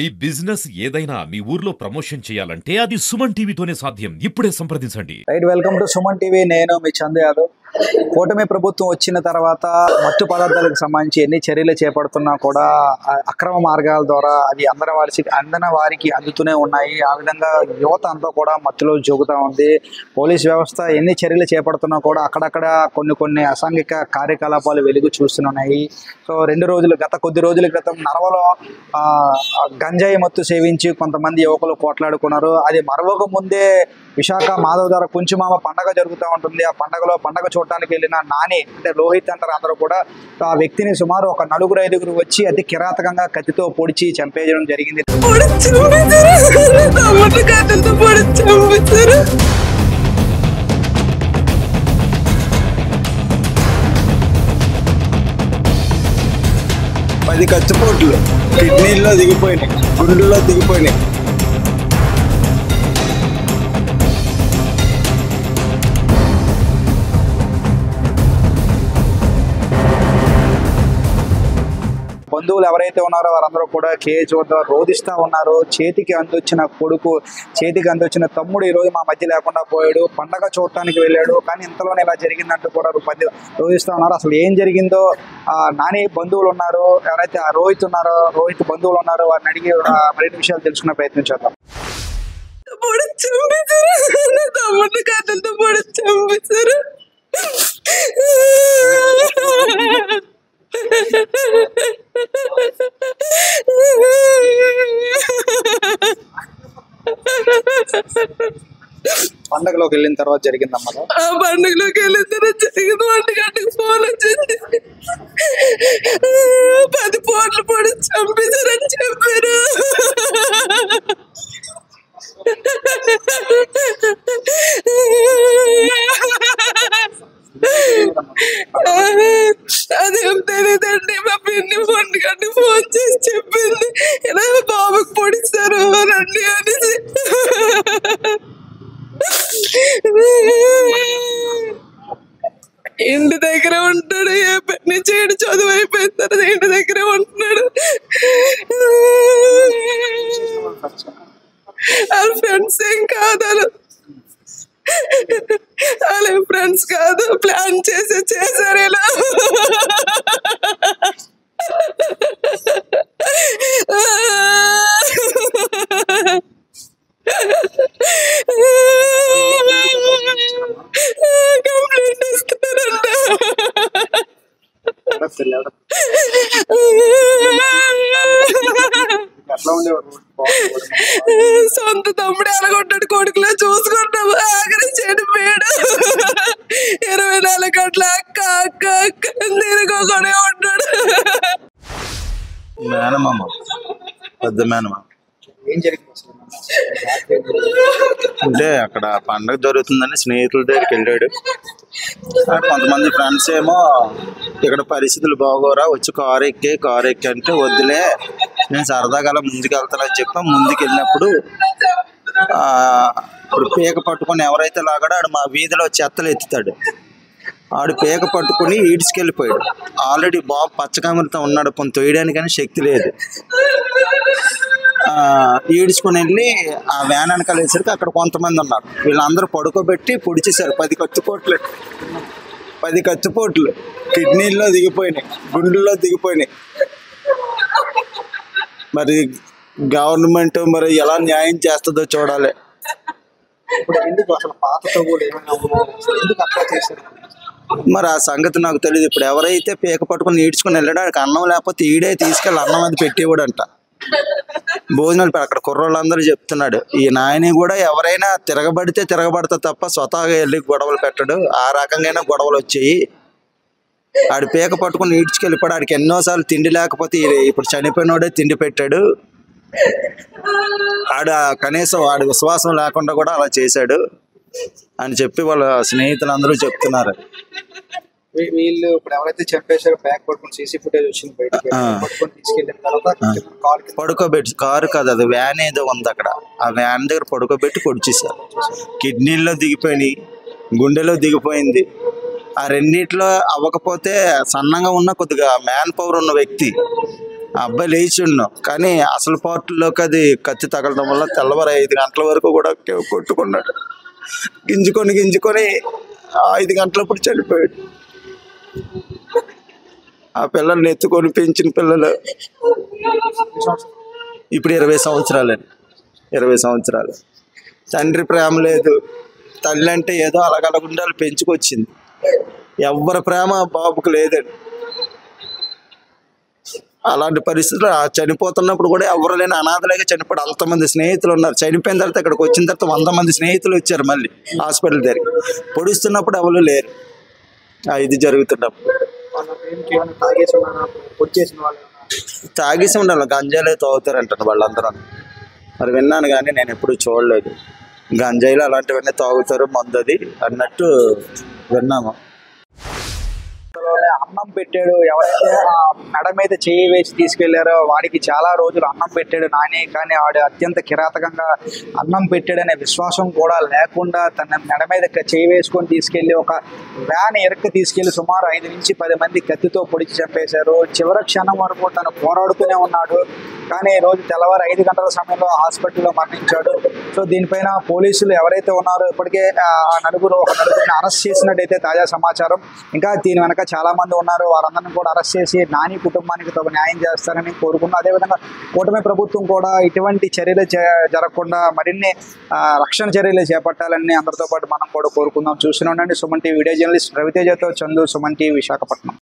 ఈ బిజినెస్ ఏదైనా మీ ఊర్లో ప్రమోషన్ చేయాలంటే అది సుమన్ టీవీతోనే సాధ్యం. ఇప్పుడే సంప్రదించండి. Right, welcome to Suman TV. నేను మీ చందు యాదవ్. కూటమి ప్రభుత్వం వచ్చిన తర్వాత మత్తు పదార్థాలకు సంబంధించి ఎన్ని చర్యలు చేపడుతున్నా కూడా అక్రమ మార్గాల ద్వారా అది అందిన వారికి అందుతూనే ఉన్నాయి. ఆ విధంగా యువత అంతా కూడా మత్తులో జోగుతూ ఉంది. పోలీస్ వ్యవస్థ ఎన్ని చర్యలు చేపడుతున్నా కూడా అక్కడక్కడ కొన్ని అసాంఘిక కార్యకలాపాలు వెలుగు చూస్తున్నాయి. సో గత కొద్ది రోజుల క్రితం నరవలో గంజాయి మత్తు సేవించి కొంతమంది యువకులు పోట్లాడుకున్నారు. అది మరొక ముందే విశాఖ మాధవ్ ద్వారా కుంచుమామ పండగ జరుగుతూ ఉంటుంది. ఆ పండగ చూడటానికి వెళ్ళిన నాని అంటే లోహిత్ అంటారు అందరూ కూడా, ఆ వ్యక్తిని సుమారు ఒక 4-5 వచ్చి అతి కిరాతకంగా కత్తితో పొడిచి చంపేయడం జరిగింది. 10 కత్తిపోట్లు కిడ్నీల్లో దిగిపోయినాయి, గుండెల్లో దిగిపోయినాయి. బంధువులు ఎవరైతే ఉన్నారో వారందరూ కూడా కేజ్ వద్ద రోధిస్తూ ఉన్నారు. చేతికి అందొచ్చిన తమ్ముడు ఈరోజు మా మధ్య లేకుండా పోయాడు, పండగ చూడటానికి వెళ్ళాడు, కానీ ఇంతలోనే ఇలా జరిగిందంటూ కూడా రోధిస్తూ ఉన్నారు. అసలు ఏం జరిగిందో నాని బంధువులు ఉన్నారు, ఎవరైతే రోహిత్ బంధువులు ఉన్నారో వారిని అడిగి మరిన్ని విషయాలు తెలుసుకునే ప్రయత్నం చేద్దాం. పండగలోకి వెళ్ళిన తర్వాత జరిగిందమ్మా. పండుగలోకి వెళ్ళిన తర్వాత జరిగింది. 1 గంటకు ఫోన్ వచ్చింది. 10 పోట్లు పొడి చంపేశారని చెప్పారు. అదేం తెలియదండి. మా పిన్ని 1 గంటకు ఫోన్ చేసి చెప్పింది, ఇలా బాబుకి పొడిస్తారు రండి అనేసి. ఇంటి దగ్గర ఉంటాడు, ఏ పని చేయడు, చదువు అయిపోయిన తర్వాత ఇంటి దగ్గరే ఉంటున్నాడు. వాళ్ళ ఫ్రెండ్స్ ఏం కాదు, వాళ్ళ ఫ్రెండ్స్ కాదు, ప్లాన్ చేశారు ఇలా. కంప్లైంట్ ఇస్తారంట. సొంత తమ్ముడు ఎలాగొంటాడు, కొడుకులో చూసుకుంటాము. ఆఖరి చెడిపోయాడు. 24 గంటల అక్క తిరగొకడే ఉంటాడు. మేనమామ, పెద్ద మేనమామ. ఏం జరిగింది అంటే అక్కడ పండగ జరుగుతుందని స్నేహితుల దగ్గరికి వెళ్ళాడు. కొంతమంది ఫ్రెండ్స్ ఏమో ఇక్కడ పరిస్థితులు బాగోరా, వచ్చి కారు ఎక్కి అంటే వద్దులే నేను సరదాగా అలా ముందుకెళ్తానని చెప్పి ముందుకు వెళ్ళినప్పుడు ఇప్పుడు పీక పట్టుకొని ఎవరైతే లాగాడో ఆడు మా వీధిలో చెత్తలు ఎత్తుతాడు. ఆడు పీక పట్టుకుని ఈడ్చుకెళ్ళిపోయాడు. ఆల్రెడీ బాబు పచ్చకామరితో ఉన్నాడు, కొంత తొయ్యడానికని శక్తి లేదు. ఈడ్చుకుని వెళ్ళి ఆ వ్యాన్ వెనకాల వేసరికి అక్కడ కొంతమంది ఉన్నారు. వీళ్ళందరూ పడుకోబెట్టి పొడిచేశారు. 10 కత్తిపోట్లు కిడ్నీల్లో దిగిపోయినాయి, గుండెల్లో దిగిపోయినాయి. మరి గవర్నమెంట్ మరి ఎలా న్యాయం చేస్తుందో చూడాలి. మరి ఆ సంగతి నాకు తెలియదు. ఇప్పుడు ఎవరైతే పీక పట్టుకుని ఈడ్చుకుని వెళ్ళడానికి అన్నం లేకపోతే ఈడే తీసుకెళ్ళి అన్నం అది పెట్టేవాడంట. భోజనాలు అక్కడ కుర్రోళ్ళందరూ చెప్తున్నాడు. ఈ నాయని కూడా ఎవరైనా తిరగబడతా తప్ప స్వతహాగా వెళ్ళి గొడవలు పెట్టడు. ఆ రకంగా గొడవలు వచ్చాయి. ఆడు పీక పట్టుకుని ఈడ్చుకెళ్ళిపోయాడు. ఆడికి ఎన్నోసార్లు తిండి లేకపోతే ఇప్పుడు చనిపోయినోడే తిండి పెట్టాడు. కనీసం వాడి విశ్వాసం లేకుండా కూడా అలా చేశాడు అని చెప్పి వాళ్ళ స్నేహితులందరూ చెప్తున్నారు. వీళ్ళు ఇప్పుడు ఎవరైతే చంపేశారో బ్యాక్ పట్టుకుని సీసీ ఫుటేజ్ వచ్చింది బయటకి, పట్టుకొని తీసుకెళ్ళిన తర్వాత పడుకోబెట్టి, కారు కాదు అది వ్యాన్ ఏదో ఉంది అక్కడ, ఆ వ్యాన్ దగ్గర పడుకోబెట్టి పొడిచేశారు. కిడ్నీల్లో దిగిపోయినాయి, గుండెలో దిగిపోయింది. ఆ రెండిట్లో అవ్వకపోతే సన్నంగా ఉన్న కొద్దిగా మ్యాన్ పవర్ ఉన్న వ్యక్తి ఆ అబ్బాయి లేచి ఉన్నాం, కానీ అసలు పార్టీలోకి అది కత్తి తగలడం వల్ల తెల్లవారు 5 గంటల వరకు కూడా కొట్టుకున్నాడు. గింజుకొని 5 గంటలప్పుడు చనిపోయాడు. ఆ పిల్లల్ని ఎత్తుకొని పెంచిన పిల్లలు ఇప్పుడు 20 సంవత్సరాలండి. 20 సంవత్సరాలు. తండ్రి ప్రేమ లేదు, తల్లి అంటే ఏదో అలగలగుండాలు పెంచుకొచ్చింది. ఎవరి ప్రేమ బాబుకు లేదండి. అలాంటి పరిస్థితులు చనిపోతున్నప్పుడు కూడా ఎవరు లేని అనాథలేగా చనిపోయాడు. అంతమంది స్నేహితులు ఉన్నారు. చనిపోయిన తర్వాత ఇక్కడికి వచ్చిన తర్వాత 100 మంది స్నేహితులు వచ్చారు మళ్ళీ హాస్పిటల్ దగ్గరికి. పొడుస్తున్నప్పుడు ఎవరు లేరు. ఇది జరుగుతున్నప్పుడు తాగేసి ఉండాలి. గంజాయిలో తాగుతారంటారు వాళ్ళందరూ. మరి విన్నాను కానీ నేను ఎప్పుడూ చూడలేదు. గంజాయిలో అలాంటివన్నీ తాగుతారు, మందది అన్నట్టు విన్నాము. అన్నం పెట్టాడు, ఎవరైతే ఆ మెడ మీద చేయి వేసి తీసుకెళ్లారో వాడికి చాలా రోజులు అన్నం పెట్టాడు నాని. కానీ వాడు అత్యంత కిరాతకంగా అన్నం పెట్టాడనే విశ్వాసం కూడా లేకుండా తన మెడ మీద చేయి వేసుకొని తీసుకెళ్లి ఒక వ్యాన్ ఎరక్కి తీసుకెళ్లి సుమారు 5 నుంచి 10 మంది కత్తితో పొడిచి చంపేశారు. చివరి క్షణం వరకు తను పోరాడుతూనే ఉన్నాడు. కానీ ఈ రోజు తెల్లవారు 5 గంటల సమయంలో హాస్పిటల్లో మరణించాడు. సో దీనిపైన పోలీసులు ఎవరైతే ఉన్నారో ఇప్పటికే ఒక నలుగురిని అరెస్ట్ చేసినట్టయితే తాజా సమాచారం. ఇంకా దీని వెనక చాలా మంది ఉన్నారు. వారందరినీ కూడా అరెస్ట్ చేసి నాని కుటుంబానికి తగు న్యాయం చేస్తారని కోరుకున్నాం. అదేవిధంగా కూటమి ప్రభుత్వం కూడా ఇటువంటి చర్యలు జరగకుండా మరిన్ని రక్షణ చర్యలు చేపట్టాలని అందరితో పాటు మనం కూడా కోరుకుందాం. చూస్తూనే ఉండండి సుమన్ టీవీ. వీడియో జర్నలిస్ట్ రవితేజతో చందు, సుమన్ టీవీ, విశాఖపట్నం.